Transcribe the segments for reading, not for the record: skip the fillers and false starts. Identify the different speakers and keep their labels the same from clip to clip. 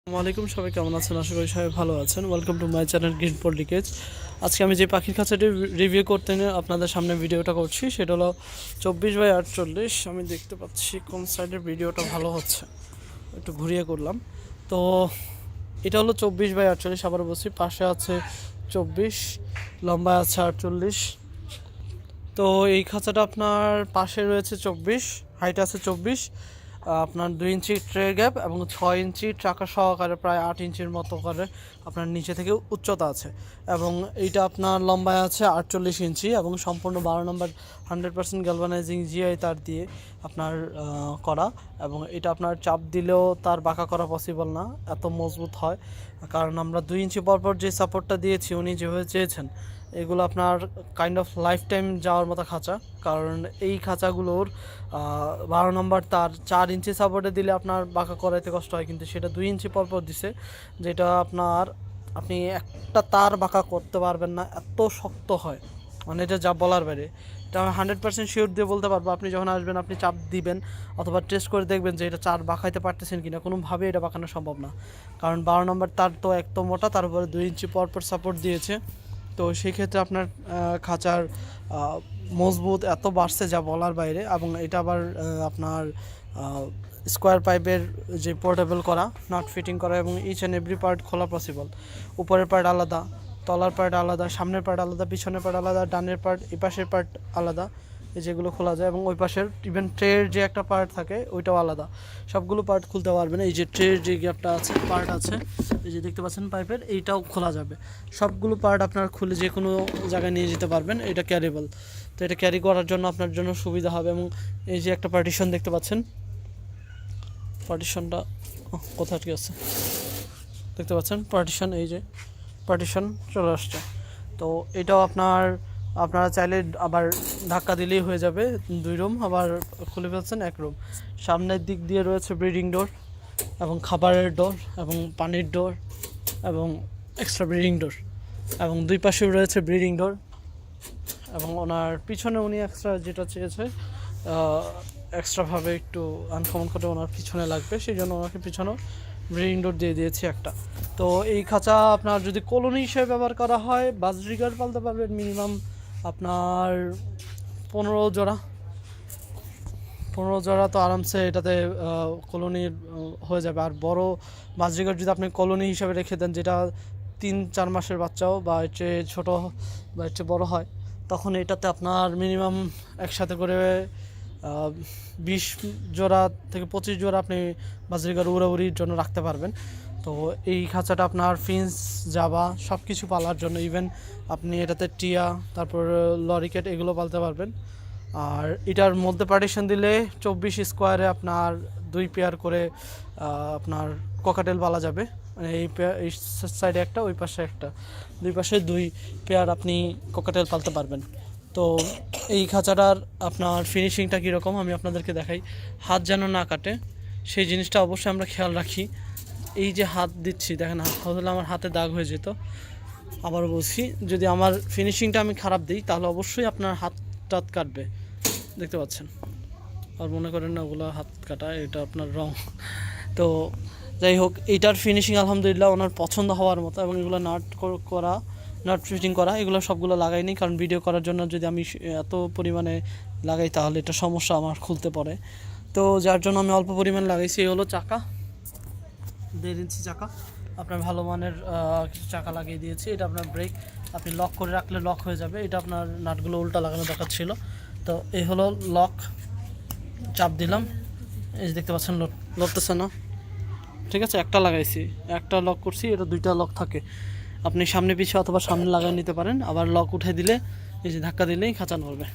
Speaker 1: আসসালামাইকুম, সবাই কেমন আছেন? আশা করি সবাই ভালো আছেন। Welcome to my channel green পলিটিকেজ। আজকে আমি যে পাখির খাঁচাটি রিভিউ করতে নিয়ে আপনাদের সামনে ভিডিওটা করছি সেটা হলো 24x48। আমি দেখতে পাচ্ছি কোন সাইডের ভিডিওটা ভালো হচ্ছে, একটু ঘুরিয়ে করলাম। তো এটা হলো 24x48। আবার বলছি, পাশে আছে 24, লম্বায় আছে 48। তো এই খাঁচাটা আপনার পাশে রয়েছে 24, হাইট আছে 24, আপনার 2 ইঞ্চি ট্রে গ্যাপ এবং 6 ইঞ্চি চাকা সহকারে প্রায় 8 ইঞ্চির মতো করে আপনার নিচে থেকে উচ্চতা আছে। এবং এইটা আপনার লম্বায় আছে 48 ইঞ্চি এবং সম্পূর্ণ 12 নম্বর 100% গ্যালভানাইজিং জিআই তার দিয়ে আপনার করা। এবং এটা আপনার চাপ দিলেও তার বাঁকা করা পসিবল না, এত মজবুত হয়। কারণ আমরা 2 ইঞ্চি পরপর যে সাপোর্টটা দিয়েছি উনি যেভাবে চেয়েছেন, এগুলো আপনার কাইন্ড অফ লাইফ টাইম যাওয়ার মতো খাঁচা। কারণ এই খাঁচাগুলোর 12 নম্বর তার 4 ইঞ্চি সাপোর্টে দিলে আপনার বাঁকা করাইতে কষ্ট হয়, কিন্তু সেটা 2 ইঞ্চি পরপর দিছে, যেটা আপনি একটা তার বাঁকা করতে পারবেন না, এত শক্ত হয়। মানে এটা যা বলার বাইরে। এটা আমি 100% শিওর দিয়ে বলতে পারবো। আপনি যখন আসবেন, আপনি চাপ দিবেন অথবা টেস্ট করে দেখবেন যে এটা চার বাঁকাইতে পারতেছেন কিনা। কোনোভাবে এটা বাঁকানো সম্ভব না, কারণ 12 নম্বর তার তো একদম মোটা, তার উপরে 2 ইঞ্চি পরপর সাপোর্ট দিয়েছে। তো সেই ক্ষেত্রে আপনার খাঁচার মজবুত এত বাড়ছে যা বলার বাইরে। এবং এটা আবার আপনার স্কোয়ার পাইপের যে পোর্টেবল করা, নট ফিটিং করা, এবং ইচ অ্যান্ড এভরি পার্ট খোলা পসিবল। উপরের পার্ট আলাদা, তলার পার্ট আলাদা, সামনের পার্ট আলাদা, পিছনের পার্ট আলাদা, ডানের পার্ট, এই পাশের পার্ট আলাদা, এই যেগুলো খোলা যায়। এবং ওই পাশের ইভেন ট্রের যে একটা পার্ট থাকে ওইটাও আলাদা, সবগুলো পার্ট খুলতে পারবেন। এই যে ট্রের যে গ্যাপটা আছে, পার্ট আছে, এই যে দেখতে পাচ্ছেন পাইপের, এইটাও খোলা যাবে। সবগুলো পার্ট আপনার খুলে যে কোনো জায়গায় নিয়ে যেতে পারবেন। এটা ক্যারিবল, তো এটা ক্যারি করার জন্য আপনার জন্য সুবিধা হবে। এবং এই যে একটা পার্টিশন দেখতে পাচ্ছেন, পার্টিশনটা কোথায় কি আছে দেখতে পাচ্ছেন, পার্টিশন, এই যে পার্টিশন চলে আসছে। তো এটাও আপনারা চাইলে আবার ধাক্কা দিলেই হয়ে যাবে 2 রুম, আবার খুলে ফেলছেন 1 রুম। সামনের দিক দিয়ে রয়েছে ব্রিডিং ডোর এবং খাবারের ডোর এবং পানির ডোর এবং এক্সট্রা ব্রিডিং ডোর, এবং 2 পাশেও রয়েছে ব্রিডিং ডোর। এবং ওনার পিছনে উনি এক্সট্রা যেটা চেয়েছে, এক্সট্রাভাবে একটু আনকমন করে ওনার পিছনে লাগবে, সেই জন্য ওনাকে পিছনেও ব্রিডিং ডোর দিয়ে দিয়েছি একটা। তো এই খাঁচা আপনার যদি কলোনি হিসেবে ব্যবহার করা হয়, বাজরিগার পালতে পারবেন মিনিমাম আপনার 15 জোড়া। 15 জোড়া তো আরামসে এটাতে কলোনির হয়ে যাবে। আর বড় বাজরিগার যদি আপনি কলোনি হিসাবে রেখে দেন, যেটা 3-4 মাসের বাচ্চাও বা এর চেয়ে ছোটো বা এর চেয়ে বড়ো হয়, তখন এটাতে আপনার মিনিমাম একসাথে করে 20 জোড়া থেকে 25 জোড়া আপনি বাজরিগার উড়াউড়ির জন্য রাখতে পারবেন। তো এই খাঁচাটা আপনার ফিন্স, জাবা সব কিছু পালার জন্য, ইভেন আপনি এটাতে টিয়া, তারপর লরিকেট, এগুলো পালতে পারবেন। আর এটার মধ্যে পার্টিশন দিলে 24 স্কোয়ারে আপনার 2 পেয়ার করে আপনার ককাটেল পালা যাবে। মানে এই সাইডে একটা, ওই পাশে একটা, 2 পাশে 2 পেয়ার আপনি ককাটেল পালতে পারবেন। তো এই খাঁচাটার আপনার ফিনিশিংটা কীরকম আমি আপনাদেরকে দেখাই। হাত যেন না কাটে সেই জিনিসটা অবশ্যই আমরা খেয়াল রাখি। এই যে হাত দিচ্ছি, দেখেন, হলে আমার হাতে দাগ হয়ে যেত। আবার বলছি, যদি আমার ফিনিশিংটা আমি খারাপ দিই তাহলে অবশ্যই আপনার হাত টাত কাটবে, দেখতে পাচ্ছেন। আর মনে করেন না ওগুলো হাত কাটা, এটা আপনার রং। তো যাই হোক, এইটার ফিনিশিং আলহামদুলিল্লাহ ওনার পছন্দ হওয়ার মতো। এবং এগুলো নাট ফিটিং করা, এগুলো সবগুলো লাগাইনি, কারণ ভিডিও করার জন্য যদি আমি এত পরিমাণে লাগাই তাহলে এটা সমস্যা আমার খুলতে পড়ে। তো যার জন্য আমি অল্প পরিমাণ লাগাইছি। এই হলো চাকা, 1.5 ইঞ্চি চাকা, আপনার ভালো মানের কিছু চাকা লাগিয়ে দিয়েছি। এটা আপনার ব্রেক, আপনি লক করে রাখলে লক হয়ে যাবে। এটা আপনার নাটগুলো উল্টা লাগানো দরকার ছিল। তো এই হলো লক, চাপ দিলাম, এই যে দেখতে পাচ্ছেন লড়তেছে না, ঠিক আছে। একটা লাগাইছি, একটা লক করছি, এটা 2টা লক থাকে, আপনি সামনে পিছিয়ে অথবা সামনে লাগিয়ে নিতে পারেন। আবার লক উঠে দিলে, এই যে ধাক্কা দিলেই খাঁচা নড়বে,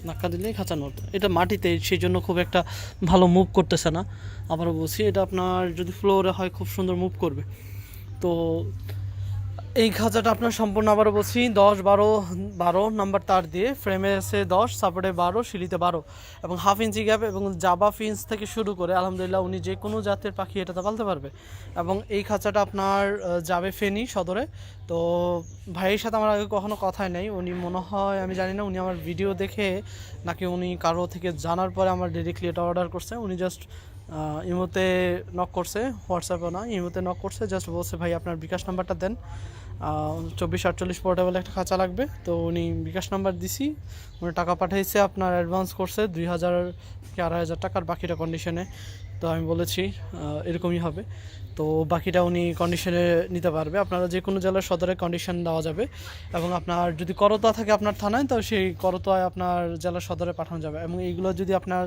Speaker 1: ধাক্কা দিলেই খাঁচা নড়বে। এটা মাটিতে, সেই জন্য খুব একটা ভালো মুভ করতেছে না। আবারও বলছি, এটা আপনার যদি ফ্লোরে হয় খুব সুন্দর মুভ করবে। তো এই খাঁচাটা আপনার সম্পূর্ণ, আবারও বলছি, 10-12 নাম্বার তার দিয়ে, ফ্রেমে আছে 10, সাপোর্টে 12, সিঁড়িতে 12, এবং 1/2 ইঞ্চি গ্যাপ, এবং জাবা ফিন্স থেকে শুরু করে আলহামদুলিল্লাহ উনি যে কোনো জাতের পাখি এটাতে পালতে পারবে। এবং এই খাঁচাটা আপনার যাবে ফেনী সদরে। তো ভাইয়ের সাথে আমার আগে কখনো কথাই নেই, উনি মনে হয়, আমি জানি না, উনি আমার ভিডিও দেখে নাকি উনি কারো থেকে জানার পরে আমার ডিরেক্টলি এটা অর্ডার করছে। উনি জাস্ট ইমোতে নক করছে, হোয়াটসঅ্যাপও না, ইমোতে নক করছে, জাস্ট বলছে ভাই আপনার বিকাশ নাম্বারটা দেন, 2448 পোর্টেবল একটা খাঁচা লাগবে। তো উনি বিকাশ নাম্বার দিছি, উনি টাকা পাঠাইছে, আপনার অ্যাডভান্স করছে 2000 কি 2500 টাকার, বাকিটা কন্ডিশনে। তো আমি বলেছি এরকমই হবে, তো বাকিটা উনি কন্ডিশনে নিতে পারবে। আপনারা যে কোনো জেলার সদরে কন্ডিশন দেওয়া যাবে, এবং আপনার যদি করতোয়া থাকে আপনার থানায়, তো সেই করতোয়ায় আপনার জেলার সদরে পাঠানো যাবে। এবং এইগুলো যদি আপনার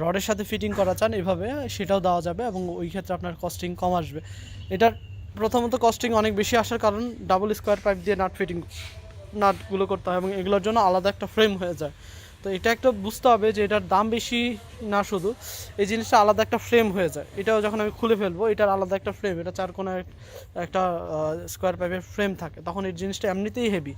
Speaker 1: রডের সাথে ফিটিং করা চান এভাবে, সেটাও দেওয়া যাবে, এবং ওই ক্ষেত্রে আপনার কস্টিং কম আসবে। এটার প্রথমত কস্টিং অনেক বেশি আসার কারণ ডাবল স্কোয়ার পাইপ দিয়ে নাট ফিটিং, নাটগুলো করতে হয় এবং এগুলোর জন্য আলাদা একটা ফ্রেম হয়ে যায়। তো এটা একটা বুঝতে হবে যে এটার দাম বেশি না, শুধু এই জিনিসটা আলাদা একটা ফ্রেম হয়ে যায়। এটাও যখন আমি খুলে ফেলবো, এটার আলাদা একটা ফ্রেম, এটা 4 কোণার একটা স্কোয়ার পাইপের ফ্রেম থাকে, তখন এই জিনিসটা এমনিতেই হেভি।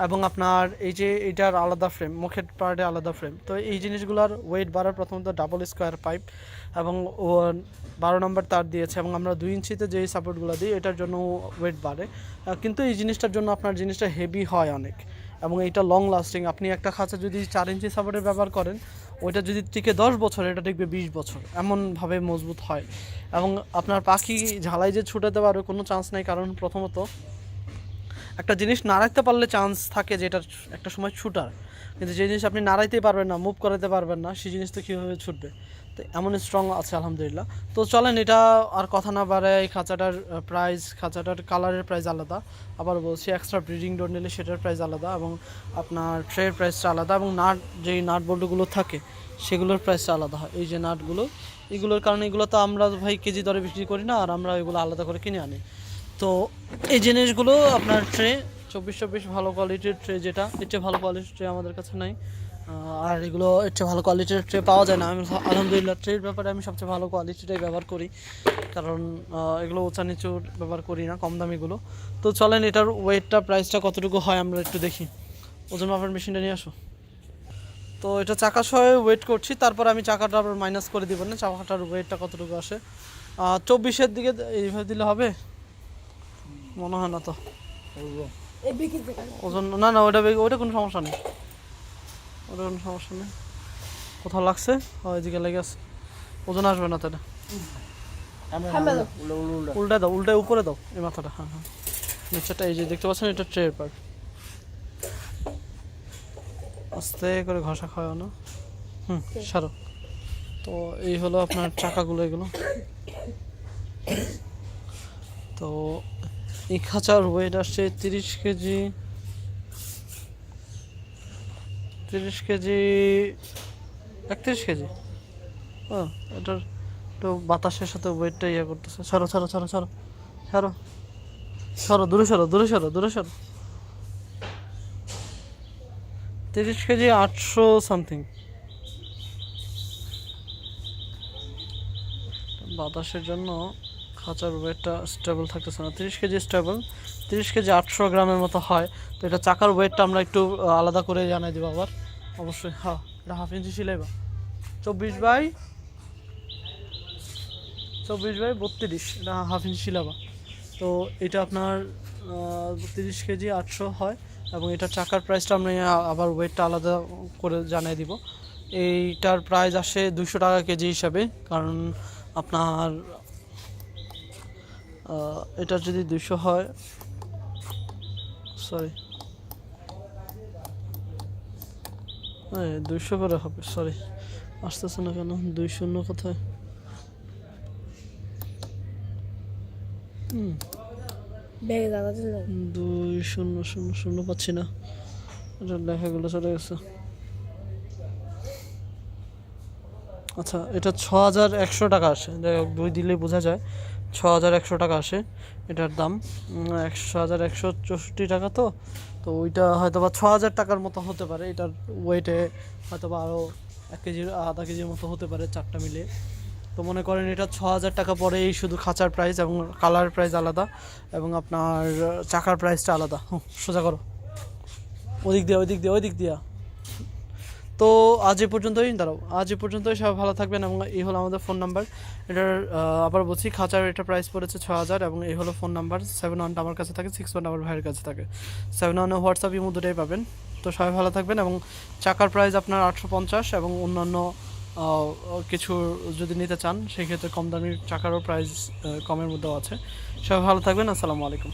Speaker 1: এবং আপনার এই যে এটার আলাদা ফ্রেম, মুখের পার্টে আলাদা ফ্রেম, তো এই জিনিসগুলোর ওয়েট বাড়ার প্রথমত ডাবল স্কোয়ার পাইপ এবং 12 নম্বর তার দিয়েছে, এবং আমরা 2 ইঞ্চিতে যেই সাপোর্টগুলো দিই এটার জন্য ওয়েট বাড়ে, কিন্তু এই জিনিসটার জন্য আপনার জিনিসটা হেভি হয় অনেক, এবং এইটা লং লাস্টিং। আপনি একটা খাঁচা যদি 4 ইঞ্চি সাপোর্টের ব্যবহার করেন, ওইটা যদি টিকে 10 বছর, এটা টিকবে 20 বছর, এমনভাবে মজবুত হয়। এবং আপনার পাখি ঝালাই যে ছুটাতে পারবে কোনো চান্স নাই, কারণ প্রথমত একটা জিনিস নাড়াইতে পারলে চান্স থাকে যে এটা একটা সময় ছুটার, কিন্তু যে জিনিস আপনি নাড়াইতেই পারবেন না, মুভ করাতে পারবেন না, সেই জিনিস তো কীভাবে ছুটবে। তো এমন স্ট্রং আছে আলহামদুলিল্লাহ। তো চলেন, এটা আর কথা না বাড়ে, এই খাঁচাটার প্রাইস, খাঁচাটার কালারের প্রাইস আলাদা, আবার বলছি এক্সট্রা ব্রিডিং ডোর নিলে সেটার প্রাইস আলাদা, এবং আপনার ট্রের প্রাইসটা আলাদা, এবং নাট, যেই নাট বোল্টগুলো থাকে সেগুলোর প্রাইসটা আলাদা হয়। এই যে নাটগুলো, এগুলোর কারণে এগুলো তো আমরা ভাই কেজি দরে বিক্রি করি না, আর আমরা এগুলো আলাদা করে কিনে আনি। তো এই জিনিসগুলো আপনার ট্রে 24 ভালো কোয়ালিটির ট্রে, যেটা এর চেয়ে ভালো কোয়ালিটির ট্রে আমাদের কাছে নাই, আর এগুলো এর চেয়ে ভালো কোয়ালিটির ট্রে পাওয়া যায় না। আমি আলহামদুলিল্লাহ ট্রের ব্যাপারে আমি সবচেয়ে ভালো কোয়ালিটিটাই ব্যবহার করি, কারণ এগুলো উঁচা নিচু ব্যবহার করি না, কম দামিগুলো। তো চলেন এটার ওয়েটটা, প্রাইসটা কতটুকু হয় আমরা একটু দেখি। ওজন মাপার মেশিনটা নিয়ে আসো। তো এটা চাকা সহ ওয়েট করছি, তারপর আমি চাকাটা আবার মাইনাস করে দিব না, চাকাটার ওয়েটটা কতটুকু আসে। 24-এর দিকে এইভাবে দিলে হবে মনে হয় না তো, ওজন না না, ওইটা কোনো সমস্যা নেই, ওটা কোনো সমস্যা নেই। কোথাও লাগছে, ওইদিকে লেগে আছে, ওজন আসবে না তাহলে। উল্টায় দাও, উল্টায় উপরে দাও এই মাথাটা, হ্যাঁ হ্যাঁ, নিচেটা এই যে দেখতে পাচ্ছেন, এটা ট্রের পার্ট, আস্তে করে ঘষা খাওয়া না, সারো। তো এই হলো আপনার চাকাগুলো, এগুলো। তো এই খাঁচার ওয়েট আসছে 30 কেজি, 31 কেজি। এটার একটু বাতাসের সাথে ওয়েটটা ইয়ে করতেছে। সরো সরো সরো সরো সরো সরো, দূরে সরো, দূরে সরো, দূরে সরো। 30 কেজি, 800 সামথিং। বাতাসের জন্য খাঁচার ওয়েটটা স্টেবল থাকতেছে না। 30 কেজি স্টেবল, 30 কেজি 800 গ্রামের মতো হয়। তো এটা চাকার ওয়েটটা আমরা একটু আলাদা করে জানাই দেবো আবার, অবশ্যই। হ্যাঁ, এটা 1/2 ইঞ্চি সিলাইবা, 24/32, এটা 1/2 ইঞ্চি সিলাবা। তো এটা আপনার 30 কেজি 800 হয়, এবং এটার চাকার প্রাইসটা আমরা আবার ওয়েটটা আলাদা করে জানিয়ে দিব। এইটার প্রাইস আসে 200 টাকা কেজি হিসাবে, কারণ আপনার এটা যদি 200 হয়, সরি 200 করে হবে, সরি আসতেছে না কেন, 20 কোথায়, 2000 পাচ্ছি না, এটা লেখাগুলো চলে গেছে। আচ্ছা, এটা 6100 টাকা আসে, যাই হোক 2 দিলেই বোঝা যায়, 6100 টাকা আসে এটার দাম। 6164 টাকা, তো তো ওইটা হয়তো বা 6000 টাকার মতো হতে পারে। এটার ওয়েটে হয়তো বা আরও 1 কেজির, আধা কেজির মতো হতে পারে চারটা মিলিয়ে। তো মনে করেন এটা 6000 টাকা পরে, এই শুধু খাঁচার প্রাইস, এবং কালার প্রাইস আলাদা, এবং আপনার চাকার প্রাইসটা আলাদা। সোজা করো, ওদিক দিয়া। তো আজ এ পর্যন্তই, সবাই ভালো থাকবেন, এবং এই হলো আমাদের ফোন নাম্বার। এটার আবার বলছি, খাঁচার এটা প্রাইস পড়েছে 6000, এবং এই হলো ফোন নাম্বার। 71টা আমার কাছে থাকে, 61 আমার ভাইয়ের কাছে থাকে। 71 হোয়াটসঅ্যাপ, ইমো দুটোই পাবেন। তো সবাই ভালো থাকবেন, এবং চাকার প্রাইস আপনার 850, এবং অন্যান্য কিছু যদি নিতে চান সেক্ষেত্রে কম দামি চাকারও প্রাইস কমের মধ্যেও আছে। সবাই ভালো থাকবেন, আসসালামু আলাইকুম।